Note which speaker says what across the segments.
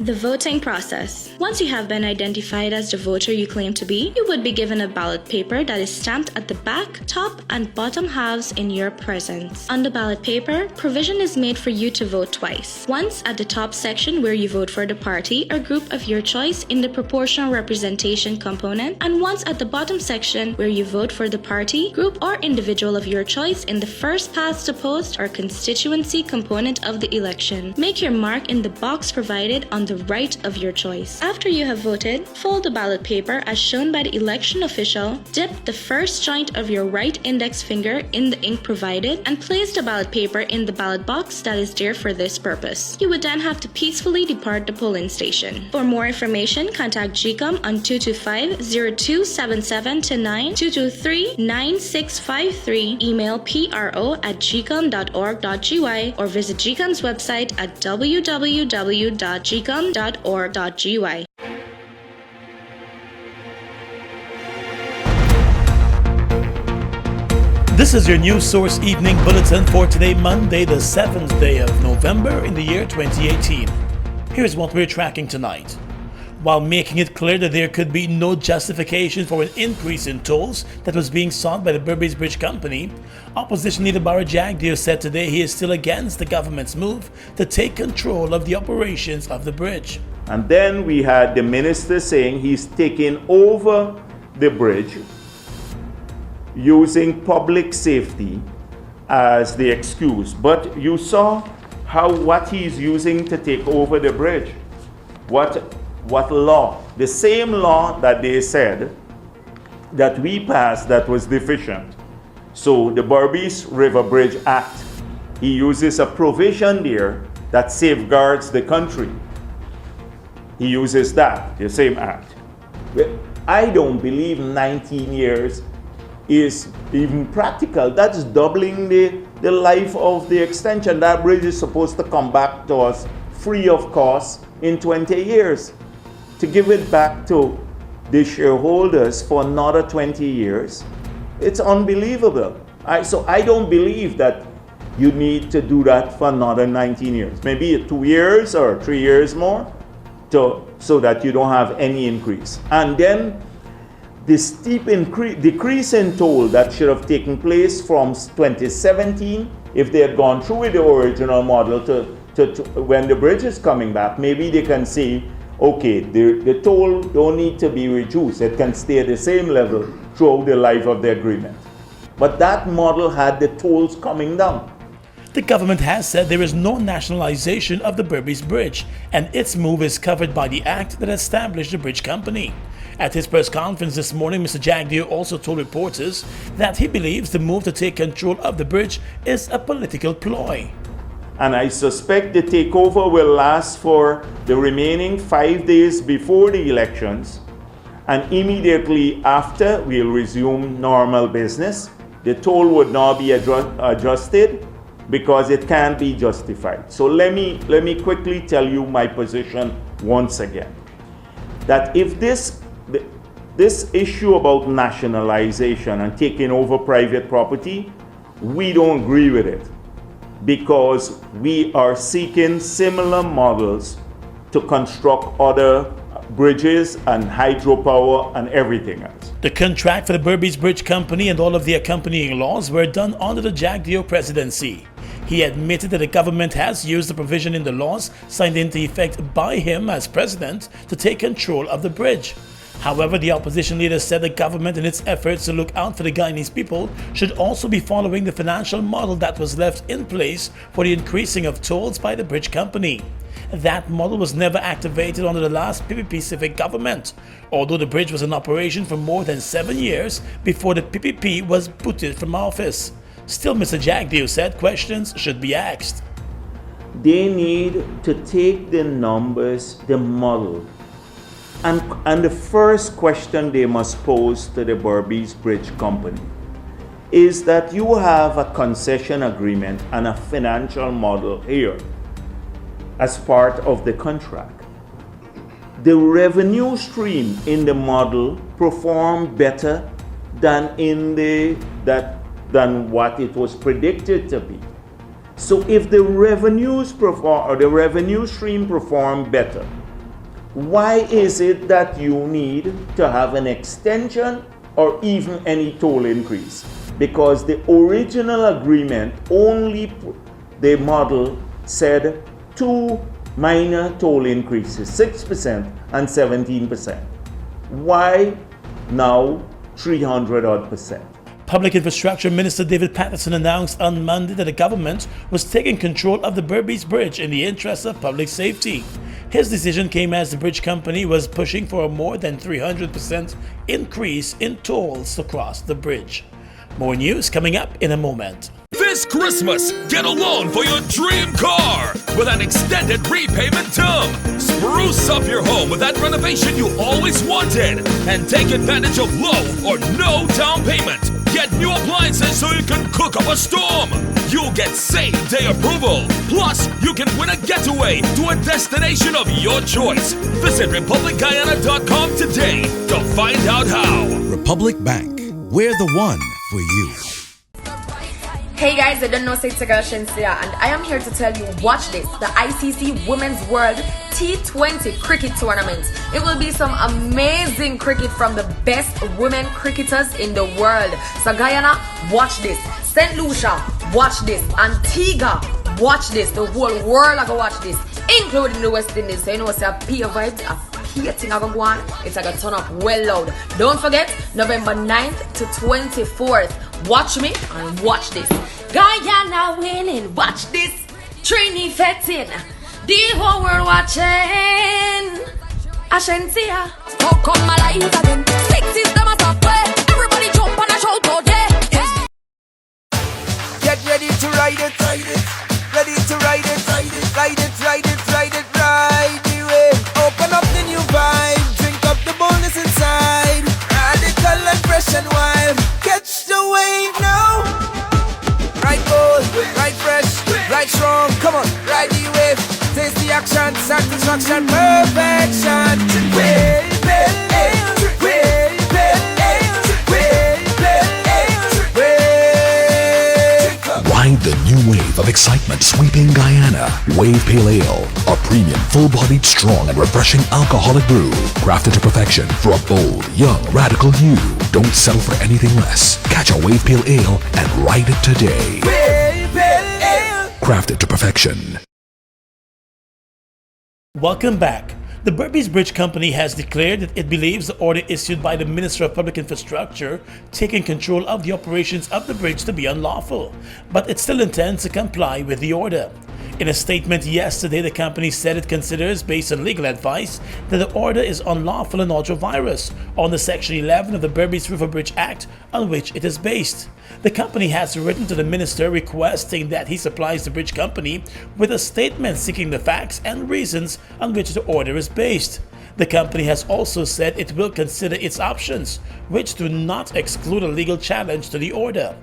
Speaker 1: The voting process. Once you have been identified as the voter you claim to be, you would be given a ballot paper that is stamped at the back, top, and bottom halves in your presence. On the ballot paper, provision is made for you to vote twice. Once at the top section where you vote for the party or group of your choice in the proportional representation component, and once at the bottom section where you vote for the party, group, or individual of your choice in the first past the post or constituency component of the election. Make your mark in the box provided on the right of your choice. After you have voted, fold the ballot paper as shown by the election official, dip the first joint of your right index finger in the ink provided, and place the ballot paper in the ballot box that is there for this purpose. You would then have to peacefully depart the polling station. For more information, contact GCOM on 225-0277-9, 223-9653, email pro@gcom.org.gy, or visit GCOM's website at www.gcom.org.gy.
Speaker 2: This is your News Source Evening Bulletin for today, Monday, the 7th day of November in the year 2018. Here's what we're tracking tonight. While making it clear that there could be no justification for an increase in tolls that was being sought by the Berbice Bridge Company, Opposition Leader Bara Jagdeo said today he is still against the government's move to take control of the operations of the bridge.
Speaker 3: And then we had the minister saying he's taking over the bridge using public safety as the excuse. But you saw what he's using to take over the bridge. What law? The same law that they said that we passed that was deficient. So the Berbice River Bridge Act, he uses a provision there that safeguards the country. He uses that, the same act. I don't believe 19 years is even practical. That's doubling the life of the extension. That bridge is supposed to come back to us free of cost in 20 years. To give it back to the shareholders for another 20 years, it's unbelievable. So I don't believe that you need to do that for another 19 years. Maybe 2 years or 3 years more so that you don't have any increase. And then the steep decrease in toll that should have taken place from 2017, if they had gone through with the original model to when the bridge is coming back, maybe they can see, okay, the toll don't need to be reduced. It can stay at the same level throughout the life of the agreement. But that model had the tolls coming down.
Speaker 2: The government has said there is no nationalization of the Berbice Bridge, and its move is covered by the act that established the bridge company. At his press conference this morning, Mr. Jagdeo also told reporters that he believes the move to take control of the bridge is a political ploy.
Speaker 3: And I suspect the takeover will last for the remaining 5 days before the elections, and immediately after we'll resume normal business. The toll would now be adjusted because it can't be justified. So let me quickly tell you my position once again. That if this issue about nationalization and taking over private property, we don't agree with it, because we are seeking similar models to construct other bridges and hydropower and everything else.
Speaker 2: The contract for the Berbice Bridge Company and all of the accompanying laws were done under the Jagdeo presidency. He admitted that the government has used the provision in the laws signed into effect by him as president to take control of the bridge. However, the opposition leader said the government, in its efforts to look out for the Guyanese people, should also be following the financial model that was left in place for the increasing of tolls by the bridge company. That model was never activated under the last PPP civic government, although the bridge was in operation for more than 7 years before the PPP was booted from office. Still, Mr. Jagdeo said questions should be asked.
Speaker 3: They need to take the numbers, the model, and the first question they must pose to the Berbice Bridge Company is that you have a concession agreement and a financial model here as part of the contract. The revenue stream in the model performed better than than what it was predicted to be. So if the revenue stream performed better Why is it that you need to have an extension or even any toll increase? Because the original agreement only, the model said two minor toll increases, 6% and 17%. Why now 300 odd percent?
Speaker 2: Public Infrastructure Minister David Patterson announced on Monday that the government was taking control of the Berbice Bridge in the interest of public safety. His decision came as the bridge company was pushing for a more than 300% increase in tolls to cross the bridge. More news coming up in a moment.
Speaker 4: This Christmas, get a loan for your dream car with an extended repayment term. Spruce up your home with that renovation you always wanted and take advantage of low or no down payment. Get new appliances so you can cook up a storm. You'll get same-day approval. Plus, you can win a getaway to a destination of your choice. Visit RepublicGuyana.com today to find out how.
Speaker 5: Republic Bank, we're the one for you.
Speaker 6: Hey guys, I don't know, say it's a girl Shensia, and I am here to tell you, watch this, the ICC Women's World T20 Cricket Tournament. It will be some amazing cricket from the best women cricketers in the world. So Guyana, watch this. St. Lucia, watch this. Antigua, watch this. The whole world are gonna watch this, including the West Indies. So you know what's a peer vibes, a peer thing are gonna go on. It's gonna turn up well loud. Don't forget, November 9th to 24th. Watch me and watch this. Guyana winning, watch this. Trini fetting, the whole world watching. Ashensia, how come my life again? Six is the master play. Everybody jump and a shout out there.
Speaker 7: Get ready to ride it, ride it. Ready to ride it, ride it, ride it, ride it, ride it, ride the wave. Open up the new vibe, drink up the boldness inside. Radical and fresh and wild. Catch the wave now. Ride bold, ride fresh, ride strong. Come on, ride the wave. Taste the action, satisfaction, perfection. Wave, wave, wave, wave,
Speaker 5: Ride the new wave of excitement sweeping Guyana. Wave Pale Ale, a premium, full-bodied, strong, and refreshing alcoholic brew, crafted to perfection for a bold, young, radical you. Don't settle for anything less. Catch a Wave Pale Ale and ride it today.
Speaker 7: Wave Pale Ale.
Speaker 5: Crafted to perfection.
Speaker 2: Welcome back. The Berbice Bridge Company has declared that it believes the order issued by the Minister of Public Infrastructure taking control of the operations of the bridge to be unlawful, but it still intends to comply with the order. In a statement yesterday, the company said it considers, based on legal advice, that the order is unlawful and ultra-virus under Section 11 of the Berbice River Bridge Act, on which it is based. The company has written to the minister requesting that he supplies the bridge company with a statement seeking the facts and reasons on which the order is based. The company has also said it will consider its options, which do not exclude a legal challenge to the order.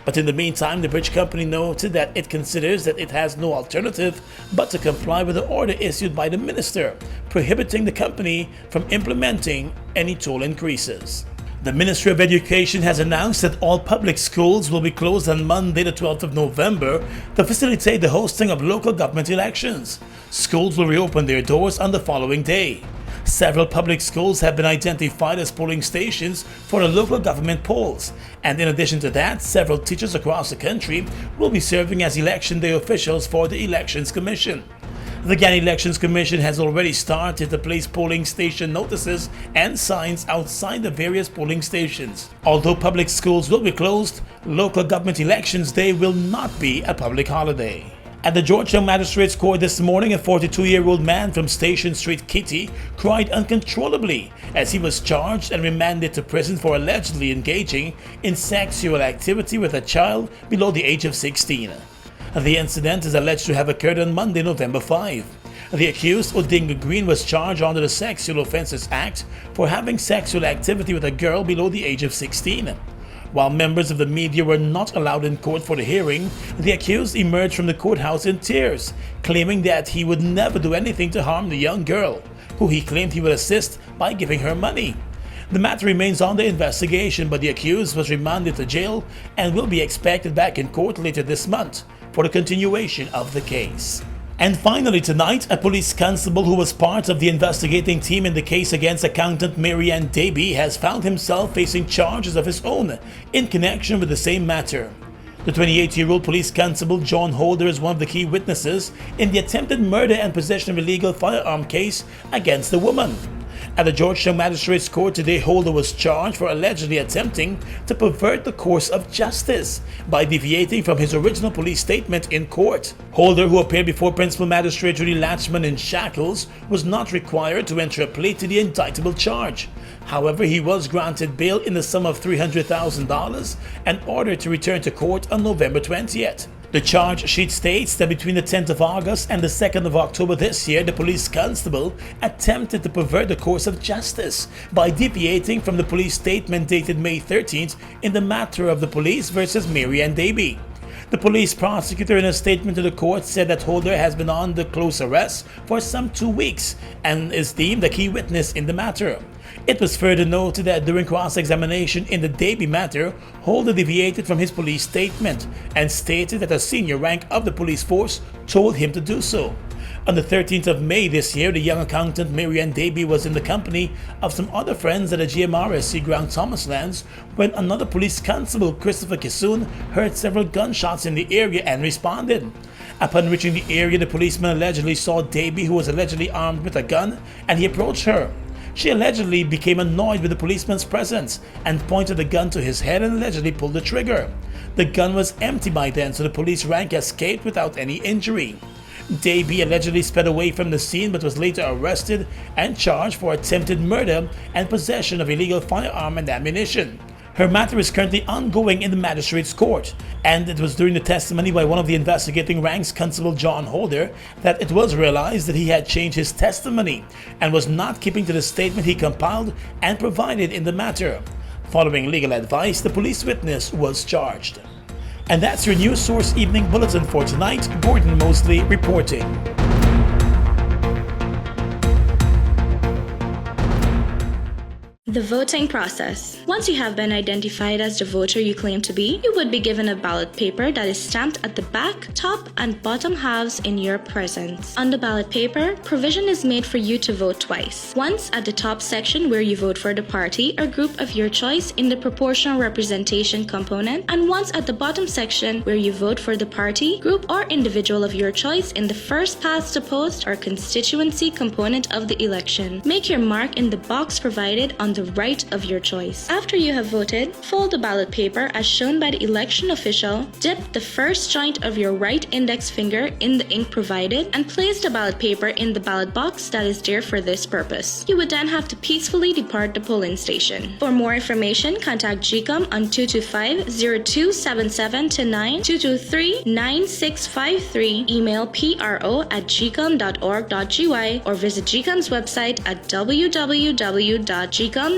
Speaker 2: But in the meantime, the bridge company noted that it considers that it has no alternative but to comply with the order issued by the minister, prohibiting the company from implementing any toll increases. The Ministry of Education has announced that all public schools will be closed on Monday, the 12th of November, to facilitate the hosting of local government elections. Schools will reopen their doors on the following day. Several public schools have been identified as polling stations for the local government polls, and in addition to that, several teachers across the country will be serving as election day officials for the Elections Commission. The Guyana Elections Commission has already started to place polling station notices and signs outside the various polling stations. Although public schools will be closed, local government elections day will not be a public holiday. At the Georgetown Magistrates Court this morning, a 42-year-old man from Station Street, Kitty, cried uncontrollably as he was charged and remanded to prison for allegedly engaging in sexual activity with a child below the age of 16. The incident is alleged to have occurred on Monday, November 5. The accused, Odinga Green, was charged under the Sexual Offences Act for having sexual activity with a girl below the age of 16. While members of the media were not allowed in court for the hearing, the accused emerged from the courthouse in tears, claiming that he would never do anything to harm the young girl, who he claimed he would assist by giving her money. The matter remains under investigation, but the accused was remanded to jail and will be expected back in court later this month for the continuation of the case. And finally tonight, a police constable who was part of the investigating team in the case against accountant Marianne Davey has found himself facing charges of his own in connection with the same matter. The 28-year-old police constable John Holder is one of the key witnesses in the attempted murder and possession of illegal firearm case against the woman. At the Georgetown Magistrates Court today, Holder was charged for allegedly attempting to pervert the course of justice by deviating from his original police statement in court. Holder, who appeared before Principal Magistrate Judy Latchman in shackles, was not required to enter a plea to the indictable charge. However, he was granted bail in the sum of $300,000 and ordered to return to court on November 20th. The charge sheet states that between the 10th of August and the 2nd of October this year, the police constable attempted to pervert the course of justice by deviating from the police statement dated May 13th in the matter of the police versus Marianne Davey. The police prosecutor in a statement to the court said that Holder has been under close arrest for some 2 weeks and is deemed a key witness in the matter. It was further noted that during cross-examination in the Davey matter, Holder deviated from his police statement and stated that a senior rank of the police force told him to do so. On the 13th of May this year, the young accountant Marianne Davey was in the company of some other friends at a GMRSC ground Thomas Lands when another police constable, Christopher Kissoon, heard several gunshots in the area and responded. Upon reaching the area, the policeman allegedly saw Davey, who was allegedly armed with a gun, and he approached her. She allegedly became annoyed with the policeman's presence and pointed the gun to his head and allegedly pulled the trigger. The gun was empty by then, so the police rank escaped without any injury. Davey allegedly sped away from the scene but was later arrested and charged for attempted murder and possession of illegal firearm and ammunition. Her matter is currently ongoing in the magistrate's court, and it was during the testimony by one of the investigating ranks, Constable John Holder, that it was realized that he had changed his testimony and was not keeping to the statement he compiled and provided in the matter. Following legal advice, the police witness was charged. And that's your News Source Evening Bulletin for tonight. Gordon Mosley reporting.
Speaker 1: The voting process. Once you have been identified as the voter you claim to be, you would be given a ballot paper that is stamped at the back, top, and bottom halves in your presence. On the ballot paper, provision is made for you to vote twice. Once at the top section where you vote for the party or group of your choice in the proportional representation component, and once at the bottom section where you vote for the party, group, or individual of your choice in the first past the post or constituency component of the election. Make your mark in the box provided on the right of your choice. After you have voted, fold the ballot paper as shown by the election official, dip the first joint of your right index finger in the ink provided, and place the ballot paper in the ballot box that is there for this purpose. You would then have to peacefully depart the polling station. For more information, contact GCOM on 225-0277-9, 223-9653, email pro@gcom.org.gy, or visit GCOM's website at www.gcom.org.gy.